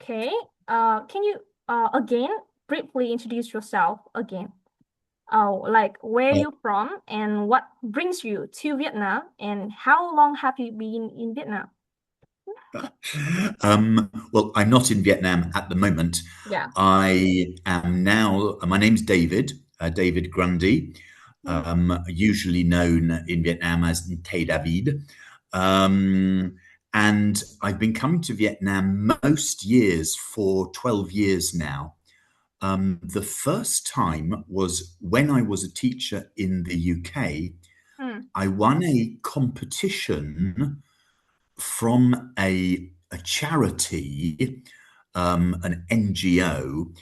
Okay. Can you again briefly introduce yourself again? Like where Uh, you from and what brings you to Vietnam and how long have you been in Vietnam? well, I'm not in Vietnam at the moment. Yeah. I am now, my name's David, David Grundy, Hmm. usually known in Vietnam as Tay David. Um, and I've been coming to Vietnam most years for 12 years now. The first time was when I was a teacher in the UK. Hmm. I won a competition from a charity, an NGO,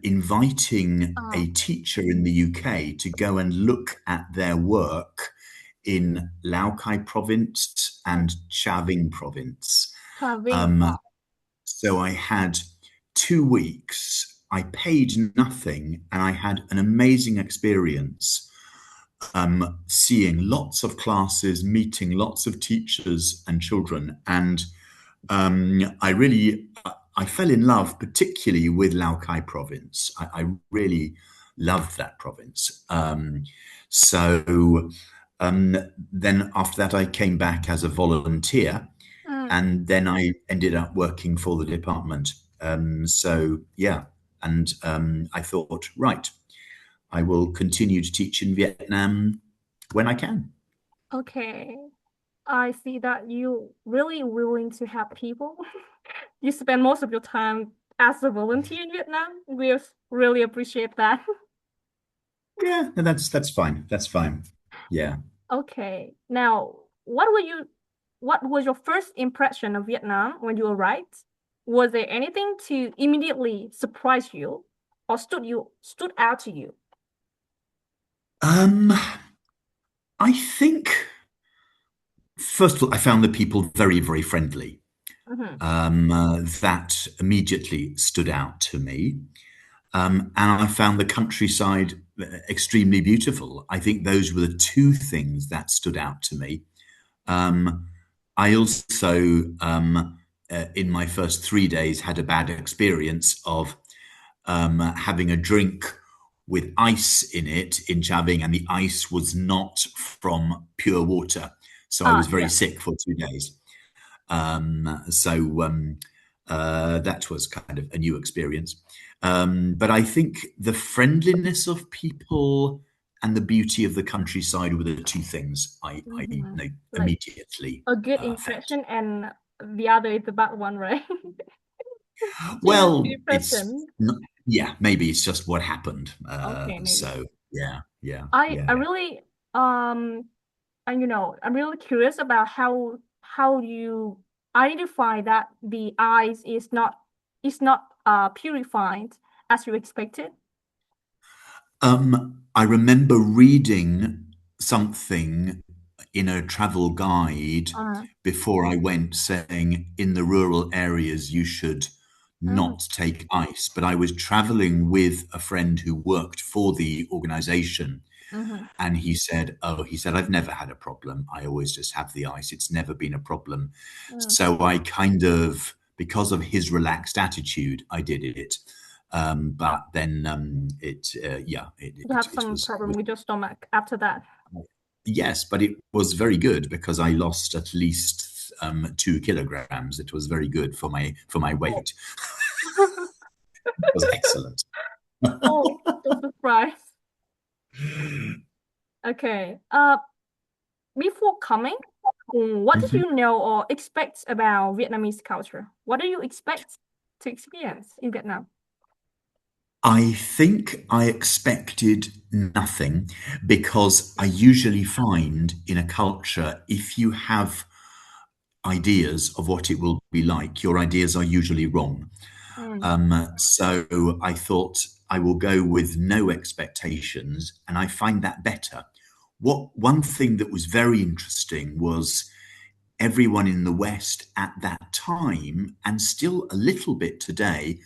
inviting Oh, a teacher in the UK to go and look at their work in Lao Cai province hmm. and Chaving province. Traveling. Um, so I had 2 weeks. I paid nothing and I had an amazing experience seeing lots of classes, meeting lots of teachers and children. And I really, I fell in love, particularly with Lao Cai province. I really loved that province. So then after that, I came back as a volunteer, Hmm. and then I ended up working for the department. So yeah, and I thought, right, I will continue to teach in Vietnam when I can. Okay. I see that you really willing to help people. You spend most of your time as a volunteer in Vietnam. We really appreciate that. Yeah, no, that's fine. That's fine. Yeah. Okay. Now, what was your first impression of Vietnam when you arrived? Was there anything to immediately surprise you or stood out to you? Um, I think first of all, I found the people very, very friendly. Hmm. That immediately stood out to me. And I found the countryside extremely beautiful. I think those were the two things that stood out to me. Um, I also, in my first 3 days, had a bad experience of having a drink with ice in it in Chaving, and the ice was not from pure water. So I was very Yeah. sick for 2 days. So that was kind of a new experience. But I think the friendliness of people and the beauty of the countryside were the two things I Hmm. know Like immediately a good felt. impression and the other is the bad one, right? Two Well, it's impressions. not, yeah, maybe it's just what happened. Okay, maybe. So yeah, yeah, I yeah. really and I'm really curious about how you identify that the ice is not purified as you expected. I remember reading something in a travel guide Uh, before I went saying in the rural areas you should mhm, not take ice. But I was traveling with a friend who worked for the organization, mhm, and he said, I've never had a problem. I always just have the ice. It's never been a problem. mm. So I kind of, because of his relaxed attitude, I did it. But then yeah, You have it some problem with your stomach after that. yes, but it was very good because I lost at least 2 kilograms. It was very good for my Oh. weight. It was excellent. Oh, so surprised. Okay. Before coming, what did Mhm. you know or expect about Vietnamese culture? What do you expect to experience in Vietnam? I think I expected nothing because I usually find in a culture, if you have ideas of what it will be like, your ideas are usually wrong. Mm, So I thought I will go with no expectations, and I find that better. What one thing that was very interesting was everyone in the West at that time, and still a little bit today,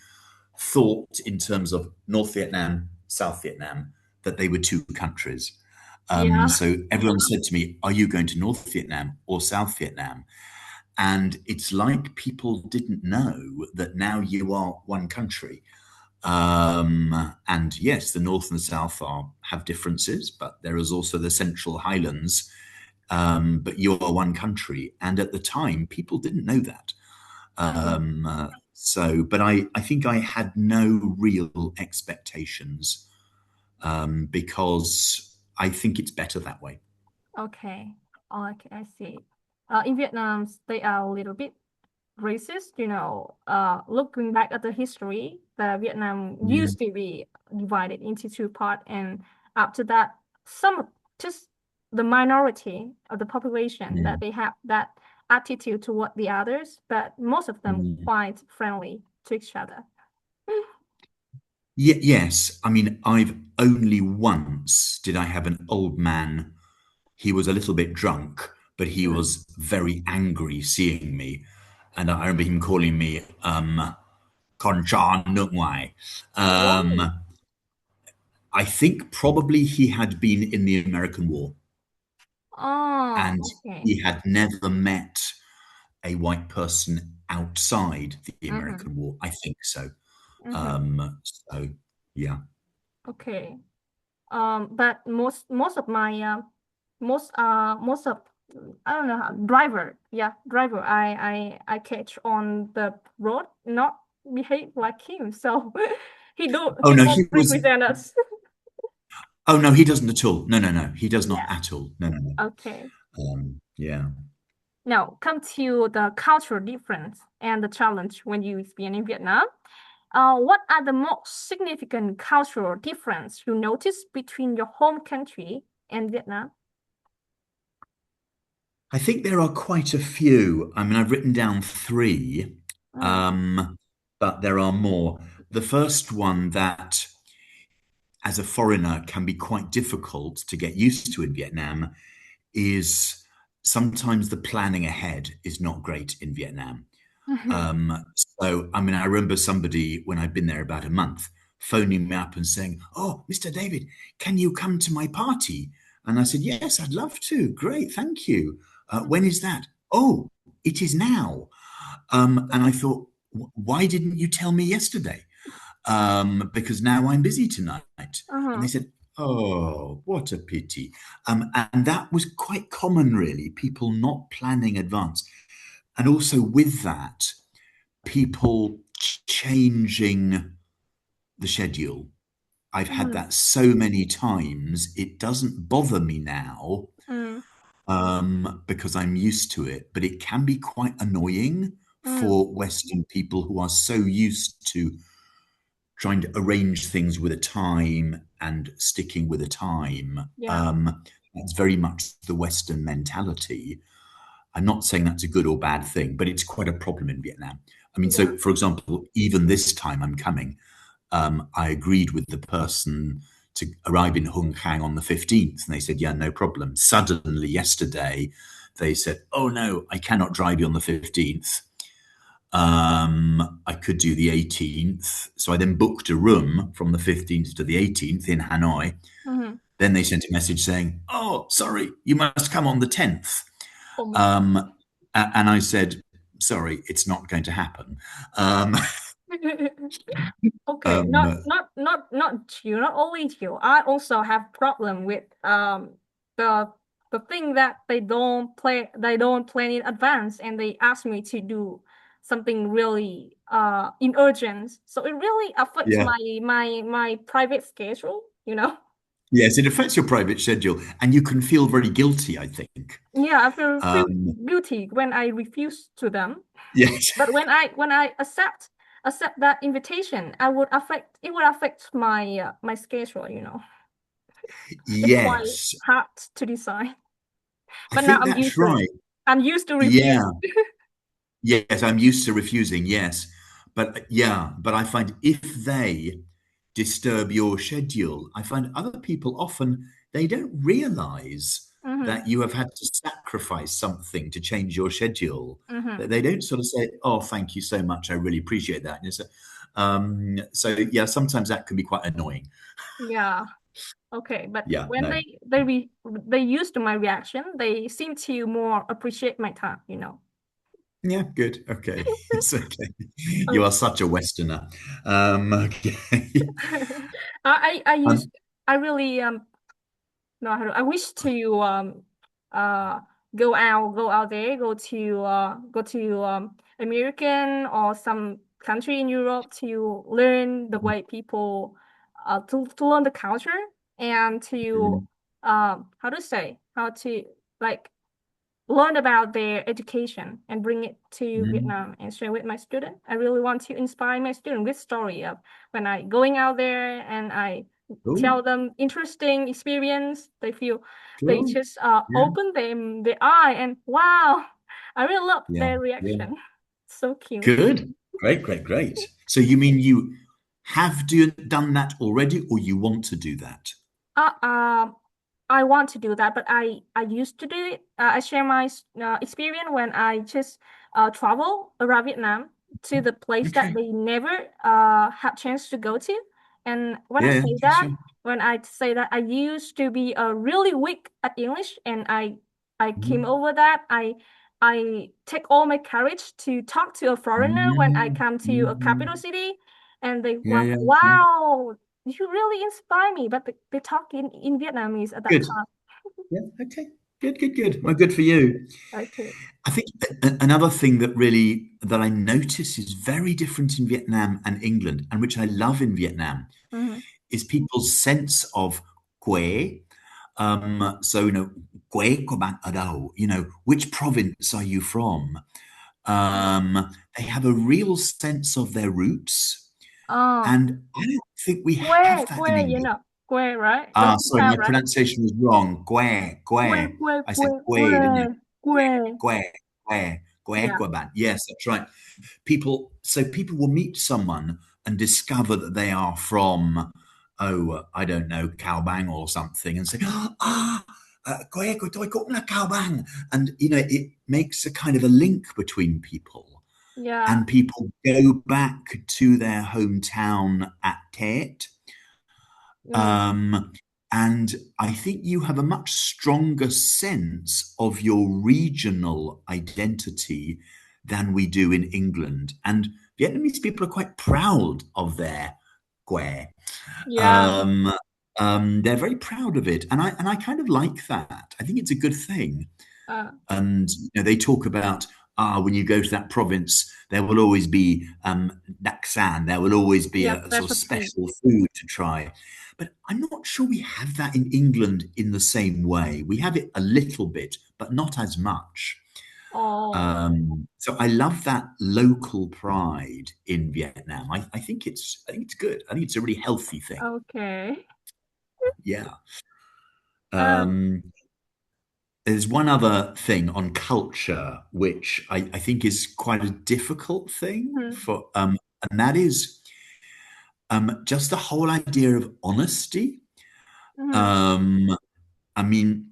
thought in terms of North Vietnam, South Vietnam, that they were two countries. yeah. So everyone said to me, "Are you going to North Vietnam or South Vietnam?" And it's like people didn't know that now you are one country. And yes, the North and South have differences, but there is also the Central Highlands. But you are one country. And at the time, people didn't know that. Mhm. But I think I had no real expectations because I think it's better that way. Okay. Okay, I see. In Vietnam, they are a little bit racist, looking back at the history, the Vietnam Yeah. used to be divided into two parts, and after that, some just the minority of the population that Mm. they have that attitude toward the others, but most of them Mm. quite friendly to each other. Yes, I mean, I've only once did I have an old man. He was a little bit drunk, but he Mm. was very angry seeing me. And I remember him calling me Con Cha Nước Ngoài. Why? I think probably he had been in the American War Oh, and okay. he had never met a white person outside the Mm-hmm. American War. I think so. Mm-hmm. So yeah. Okay. But most of my most of I don't know how driver, yeah, driver I catch on the road not behave like him, so Oh he no, don't he was. represent us. Oh no, he doesn't at all. No, no, no, he does not Yeah. at all. No, no, no. Okay. Yeah. Now come to the cultural difference and the challenge when you experience in Vietnam. What are the most significant cultural difference you notice between your home country and Vietnam? I think there are quite a few. I mean, I've written down three, Mm, um, but there are more. The first one that, as a foreigner, can be quite difficult to get used to in Vietnam is sometimes the planning ahead is not great in Vietnam. I mean, I remember somebody when I'd been there about a month phoning me up and saying, "Oh, Mr. David, can you come to my party?" And I said, "Yes, I'd love to. Great, thank you. When is that?" "Oh, it is now." And I thought, "Why didn't you tell me yesterday?" Because now I'm busy tonight. And they uh-huh. said, "Oh, what a pity." And that was quite common, really, people not planning advance. And also with that, people changing the schedule. I've had Mm, that so many times. It doesn't bother me now mm, because I'm used to it, but it can be quite annoying mm, for Western people who are so used to trying to arrange things with a time and sticking with a time. yeah, That's very much the Western mentality. I'm not saying that's a good or bad thing, but it's quite a problem in Vietnam. I mean, yeah. so for example, even this time I'm coming, I agreed with the person to arrive in Hung Khang on the 15th, and they said, "Yeah, no problem." Suddenly, yesterday, they said, "Oh no, I cannot drive you on the 15th. I could do the 18th." So I then booked a room from the 15th to the 18th in Hanoi. Mm-hmm. Then they sent a message saying, "Oh, sorry, you must come on the 10th." Oh my Um, and I said, "Sorry, it's not going to happen." Um, God. Okay, um, not you, not only you. I also have problem with the the thing that they don't plan in advance and they ask me to do something really in urgent. So it really affects yeah. my private schedule. Yes, it affects your private schedule, and you can feel very guilty, I think. Yeah, I feel Um, guilty when I refuse to them. yes, But when I accept that invitation, it would affect my schedule. It's quite yes, hard to decide. I But now think I'm that's used to it. right. I'm used to refuse. Yeah, yes, I'm used to refusing, yes. But yeah, but I find if they disturb your schedule, I find other people often they don't realize Mm-hmm. that you have had to sacrifice something to change your schedule. Mm-hmm. That they don't sort of say, "Oh, thank you so much. I really appreciate that." And so yeah, sometimes that can be quite annoying. Yeah. Okay. But Yeah, when no. they used to my reaction, they seem to more appreciate my time. Yeah, good. Okay. It's okay. You Oh. are such a Westerner. Okay. I used Um, I really no I wish to uh go out there, go to American or some country in Europe to learn the way people to learn the culture and to mm, how to say how to like learn about their education and bring it to mm, Vietnam and share with my student. I really want to inspire my student with story of when I going out there and I cool. tell them interesting experience. They feel they Cool. just Yeah. open them their eye and wow, I really love Yeah. their Yeah. reaction. So cute. Good. Great, great, great. So you mean you done that already, or you want to do that? Uh, uh, I want to do that, but I used to do it. I share my experience when I just travel around Vietnam to the place that Okay. they never had chance to go to. And Yeah, yeah, sure. when I say that, I used to be really weak at English, and I came Mhm. over that. I take all my courage to talk to a foreigner when I Mhm. come to a capital Mhm. city, and they Yeah, were yeah, yeah. wow, you really inspire me. But they talk in Vietnamese at that Good. time. Yeah, okay. Good, good, good. Well, good for you. Okay. I think another thing that I notice is very different in Vietnam and England, and which I love in Vietnam, Mm-hmm. is people's sense of quê. So, quê của bạn ở đâu? Which province are you from? They have a real sense of their roots, Oh, and I don't think we have quê, that in quê, England. quê, right? The Ah, sorry, locale, my right? pronunciation was wrong. Gue, Quê, gue. quê, I quê, said gue, didn't I? quê, quê. Gue, gue, gue, Yeah. guaban. Yes, that's right. So people will meet someone and discover that they are from, I don't know, Cao Bang or something, and say, gue của tôi cũng là Cao Bang. And, it makes a kind of a link between people. Yeah. And people go back to their hometown at Tet. Mm. Um, and I think you have a much stronger sense of your regional identity than we do in England. And Vietnamese people are quite proud of their que. Yeah. Um, they're very proud of it, and I kind of like that. I think it's a good thing. Uh, And they talk about when you go to that province, there will always be dak san. There will always be yeah, a sort of specialty. special food to try. But I'm not sure we have that in England in the same way. We have it a little bit, but not as much. Oh, So I love that local pride in Vietnam. I think it's good. I think it's a really healthy thing. okay. Yeah. Um, Um, There's one other thing on culture which I think is quite a difficult thing mhm, and that is just the whole idea of honesty. mhm. Um, I mean,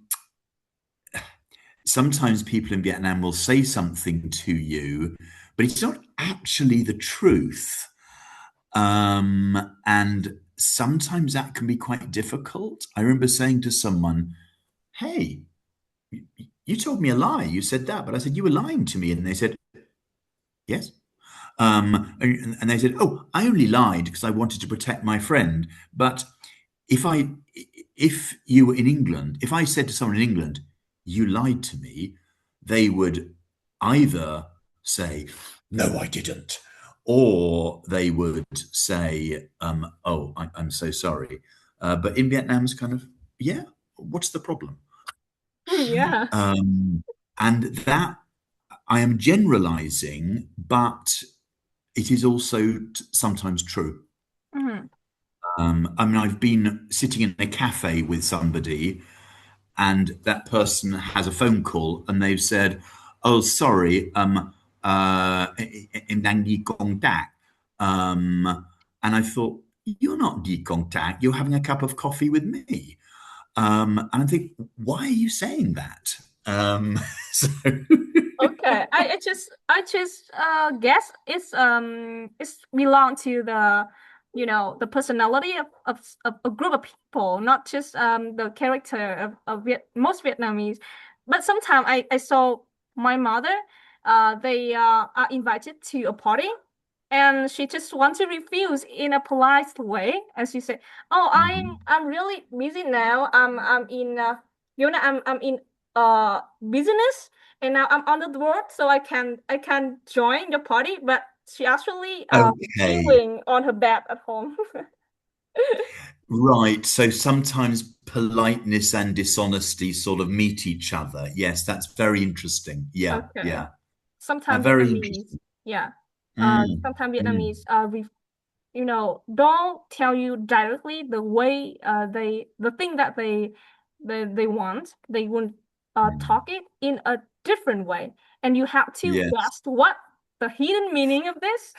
sometimes people in Vietnam will say something to you, but it's not actually the truth. And sometimes that can be quite difficult. I remember saying to someone, "Hey, you told me a lie. You said that," but I said, "You were lying to me." And they said, "Yes." And they said, "Oh, I only lied because I wanted to protect my friend. But if I, if you were in England, if I said to someone in England, you lied to me, they would either say, no, I didn't, or they would say, oh, I'm so sorry. But in Vietnam's kind of, yeah, what's the problem? Yeah. Um, and that I am generalizing, but it is also sometimes true. Mhm. I mean, I've been sitting in a cafe with somebody, and that person has a phone call, and they've said, "Oh, sorry, em đang đi contact." And I thought, "You're not đi contact. You're having a cup of coffee with me." And I think, why are you saying that? So, Okay. I just guess it's belong to the the personality of a group of people, not just the character of most Vietnamese. But sometimes I saw my mother they are invited to a party, and she just wants to refuse in a polite way, and she said, "Oh, Mhm. I'm really busy now. I'm in I'm in business, and now I'm on the work, so I can join your party." But she actually Okay. chilling on her bed at home. Right. So sometimes politeness and dishonesty sort of meet each other. Yes, that's very interesting. Yeah, Okay. yeah. Sometimes Very Vietnamese, interesting. yeah. Mm, Sometimes mm, Vietnamese don't tell you directly the way the thing that they want. They would mm. talk it in a different way, and you have to Yes. guess what the hidden meaning of this.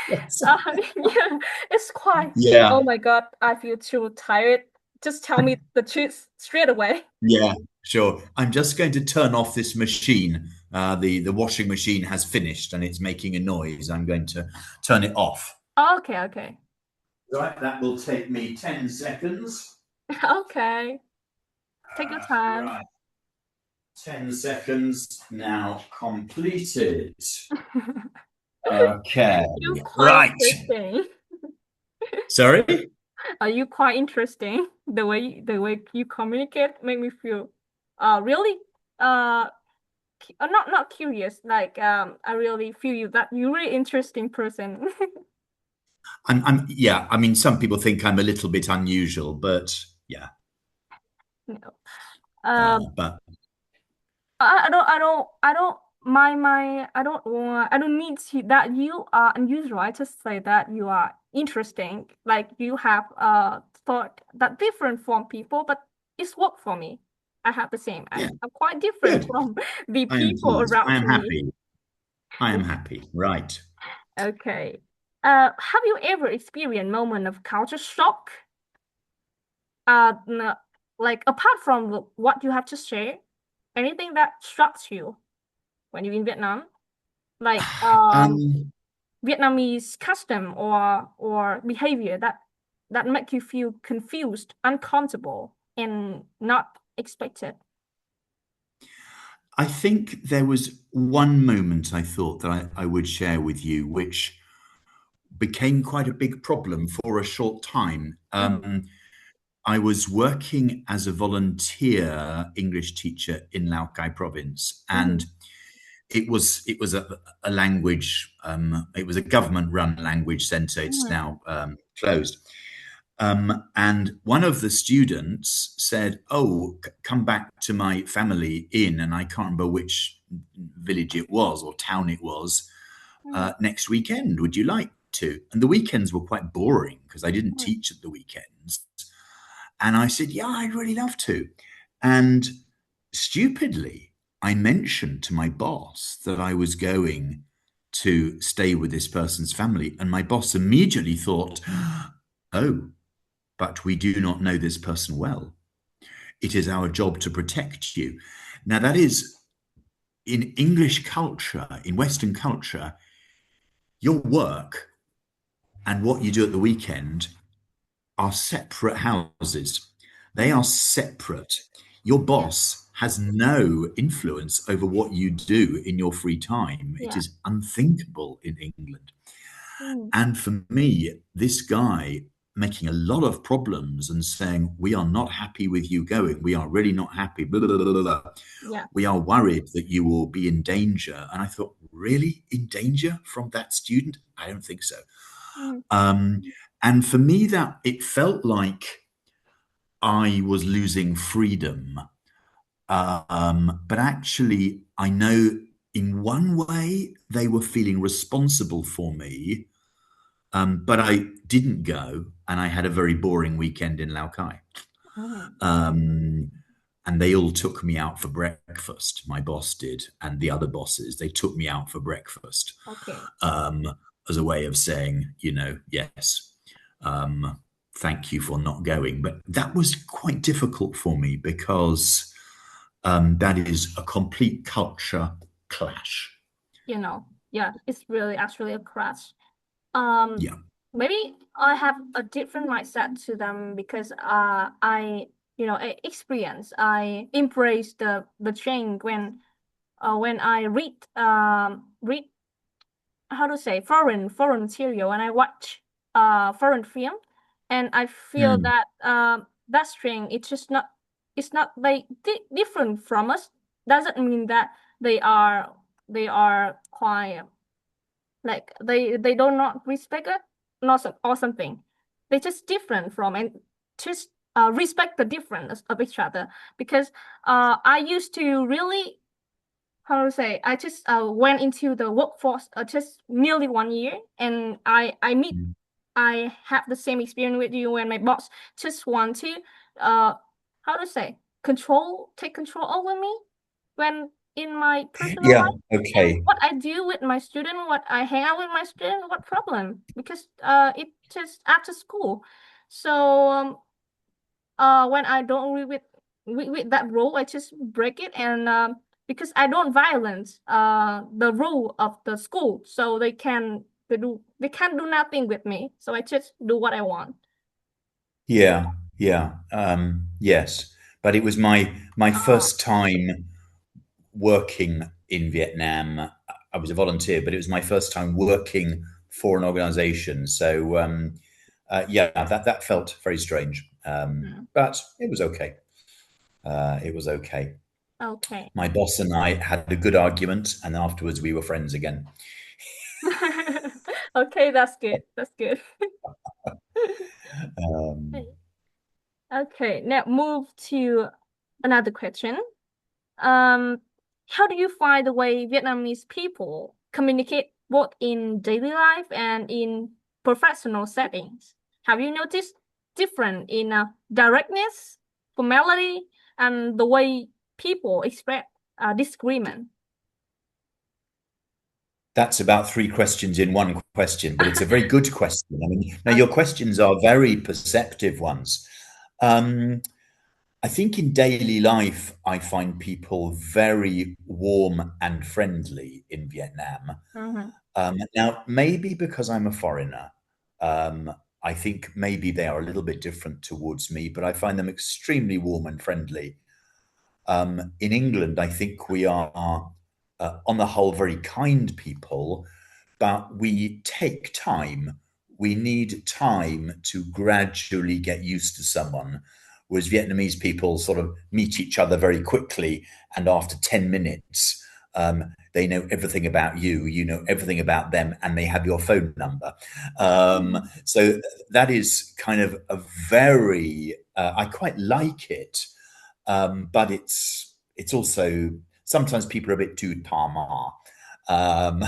Yes. Yeah, it's quite. Yeah. Oh my God, I feel too tired. Just tell me the truth straight away. Yeah, sure. I'm just going to turn off this machine. The washing machine has finished and it's making a noise. I'm going to turn it off. Okay, okay, Right, that will take me 10 seconds. okay. Take your time. Right, 10 seconds now completed. Okay, You quite right. interesting. Sorry? Are you quite interesting? The way you communicate make me feel really not curious. Like I really feel that you're really interesting person. Yeah, I mean, some people think I'm a little bit unusual, but yeah, No. Um but I don't my I don't need to that you are unusual. I just say that you are interesting. Like you have thought that different from people, but it's work for me. I have the same. yeah, I'm quite different good. from the I am people pleased. I around am me. happy. I am happy. Right. Okay. Have you ever experienced moment of culture shock? Like apart from what you have to share, anything that shocks you when you're in Vietnam? Like Um, Vietnamese custom or behavior that make you feel confused, uncomfortable, and not expected. I think there was one moment I thought that I would share with you, which became quite a big problem for a short time. Mm-hmm. I was working as a volunteer English teacher in Lao Cai province, Mm-hmm. and it was a language. It was a government-run language centre. It's Mm-hmm. now closed. And one of the students said, "Oh, come back to my family in," and I can't remember which village it was or town it was, next weekend. Would you like to? And the weekends were quite boring because I didn't Mm-hmm. teach at the weekends. And I said, "Yeah, I'd really love to." And stupidly, I mentioned to my boss that I was going to stay with this person's family. And my boss immediately thought, "Oh, but we do not know this person well. It is our job to protect you." Now, that is in English culture, in Western culture, your work and what you do at the weekend are separate houses. They are Mm-hmm. separate. Your Yeah. boss has no influence over what you do in your free time. It Yeah. is unthinkable in England. Mm-hmm. And for me, this guy making a lot of problems and saying, "We are not happy with you going. We are really not happy. Blah, blah, blah, blah, blah. Yeah. We are worried that you will be in danger." And I thought, really? In danger from that student? I don't think so. Mm-hmm. Um, and for me, that it felt like I was losing freedom. But actually, I know in one way they were feeling responsible for me, but I didn't go, and I had a very boring weekend in Lao Cai. Mm-hmm. Um, and they all took me out for breakfast. My boss did, and the other bosses. They took me out for breakfast Okay. um, as a way of saying, yes, um, thank you for not going. But that was quite difficult for me because that is a complete culture clash. Yeah, it's really actually a crush. Um, Yeah. maybe I have a different mindset to them because I experience I embrace the change when when I read how to say foreign material and I watch foreign film, and I feel Mm, that that strength it's not like different from us. Doesn't mean that they are quite like they do not respect it, not or something. They're just different from and just respect the difference of each other because I used to really how to say I just went into the workforce just nearly 1 year, and mm. I have the same experience with you when my boss just want to uh how to say take control over me when in my personal Yeah, life, and okay. what I do with my student, what I hang out with my student, what problem, because it just after school. So when I don't agree with that rule, I just break it, and because I don't violence the rule of the school, so they can't do nothing with me. So I just do what I want. Yeah, yeah. Yes. But it was my Uh, first time working in Vietnam. I was a volunteer, but it was my first time working for an organization. So yeah, that felt very strange. mm, But it was okay. It was okay. okay. My boss and I had a good argument, and afterwards we were friends again. Okay, that's good. That's good. Um, Okay, now move to another question. Um, how do you find the way Vietnamese people communicate both in daily life and in professional settings? Have you noticed different in directness, formality, and the way people express disagreement? that's about three questions in one question, but it's a very good question. I mean, now your Okay. questions are very perceptive ones. Um, I think in daily life, I find people very warm and friendly in Vietnam. Mm-hmm. Now, maybe because I'm a foreigner, um, I think maybe they are a little bit different towards me, but I find them extremely warm and friendly. In England, I think we are, on the whole, very kind people, but we take time. We need time to gradually get used to someone. Whereas Vietnamese people sort of meet each other very quickly, and after 10 minutes, they know everything about you, you know everything about them, and they have your phone number. So that is kind of a very, I quite like it, but it's also sometimes people are a bit too palma. Um,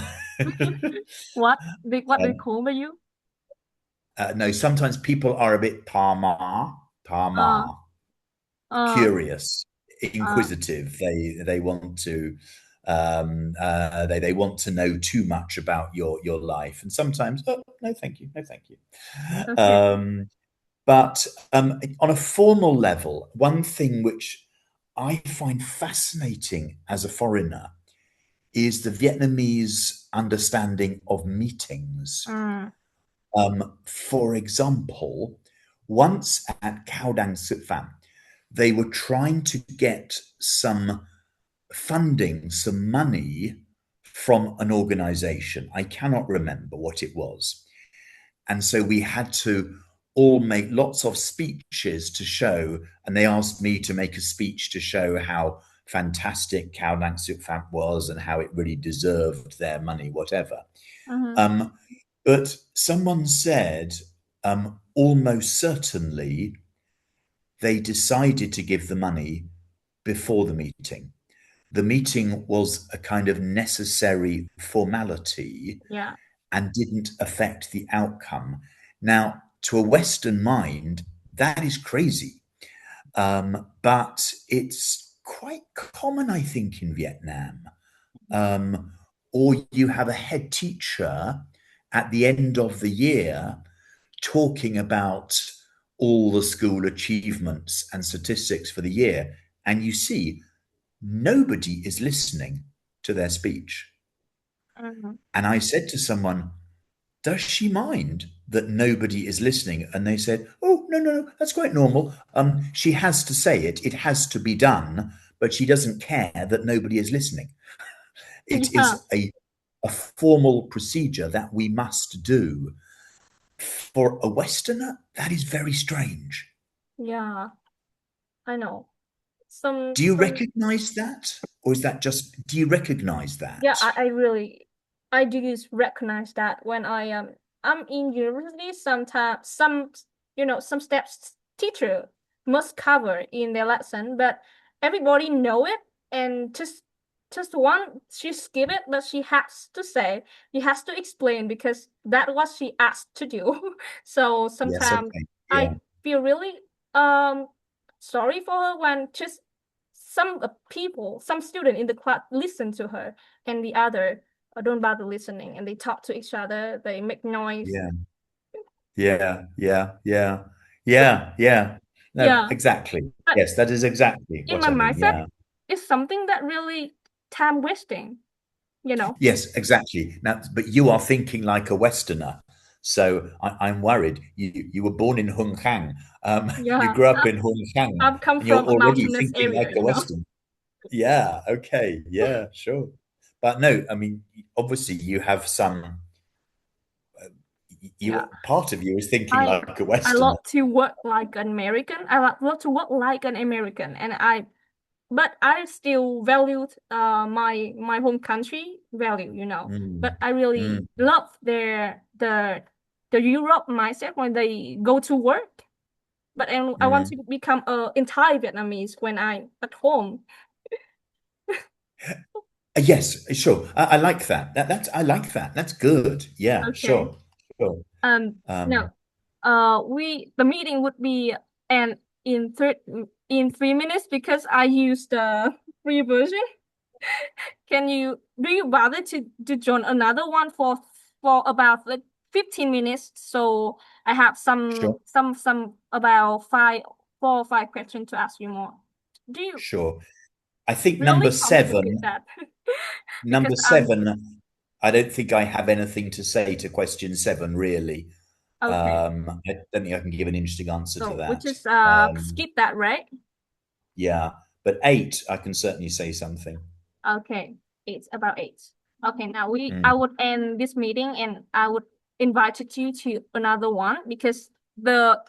What they um, call by you? no, sometimes people are a bit Uh, palma, uh, curious, uh, inquisitive. They want to they want to know too much about your life, and sometimes, oh no, thank you, no, thank you. okay. Um, but on a formal level, one thing which I find fascinating as a foreigner is the Vietnamese understanding of meetings. Mm, For example, once at Cao Dang Sut Pham, they were trying to get some funding, some money from an organization. I cannot remember what it was. And so we had to all make lots of speeches to show, and they asked me to make a speech to show how fantastic Cao Dang Suk Pham was and how it really deserved their money, whatever. mm-hmm. Um, but someone said, almost certainly they decided to give the money before the meeting. The meeting was a kind of necessary formality Yeah. and didn't affect the outcome. Now, to a Western mind, that is crazy. But it's quite common, I think, in Vietnam. Um, or you have a head teacher at the end of the year talking about all the school achievements and statistics for the year, and you see nobody is listening to their speech. Mm-hmm. And I said to someone, does she mind that nobody is listening? And they said, oh, no, no, no, that's quite normal. She has to say it. It has to be done. but she doesn't care that nobody is listening. It Yeah, is a formal procedure that we must do. For a Westerner, that is very strange. yeah, I know. Do you Some recognize that? Or is that just, do you recognize yeah, that? I really I do use recognize that when I'm in university sometimes some steps teacher must cover in their lesson, but everybody know it and just one she skip it, but she has to say, she has to explain because that what she asked to do. So Yes, sometimes okay. I Yeah. feel really um sorry for her when just some people, some student in the class listen to her and the other don't bother listening and they talk to each other, they make noise. Yeah. Yeah. Yeah. Yeah. Yeah. Yeah. No, Yeah, exactly. but Yes, that is exactly in what my I mean. mindset, Yeah. it's something that really time wasting, you know? Yes, exactly. Now, but you are thinking like a Westerner. So I'm worried. You were born in Hung Hang. You Yeah, grew up in Hung Hang, I've come and you're from a already mountainous thinking like area, a Westerner. Yeah. Okay. Yeah. Sure. But no, I mean, obviously, you have some. Yeah, You part of you is thinking I like a I Westerner. love to work like an American. Love to work like an American, and but I still valued my home country value, you know. Mm, But I really mm, love the Europe mindset when they go to work. But I want mm. to become a entire Vietnamese when I'm at home. Yes, sure. I like that. That's I like that. That's good. Yeah. Okay. Sure. Sure. No. Um, We the meeting would be and in third in 3 minutes because I used the free version. Can you do you bother to join another one for about like 15 minutes? So I have sure. some about 4 or 5 questions to ask you more. Do you Sure. I think really comfortable with that? Because number seven, I don't think I have anything to say to question seven, really. okay. I don't think I can give an interesting answer to So we that. just Um, skip that, right? yeah, but eight, I can certainly say something. Okay. It's about eight. Okay, now I Mm, would end this meeting and I would invite you to another one because the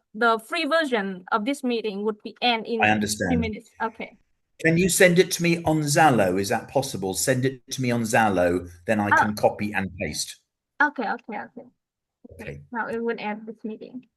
free version of this meeting would be end I in few understand. minutes. Okay. Can you send it to me on Zallo? Is that possible? Send it to me on Zallo, then I Oh, can copy and paste. okay. Okay. Okay. Now it would end this meeting.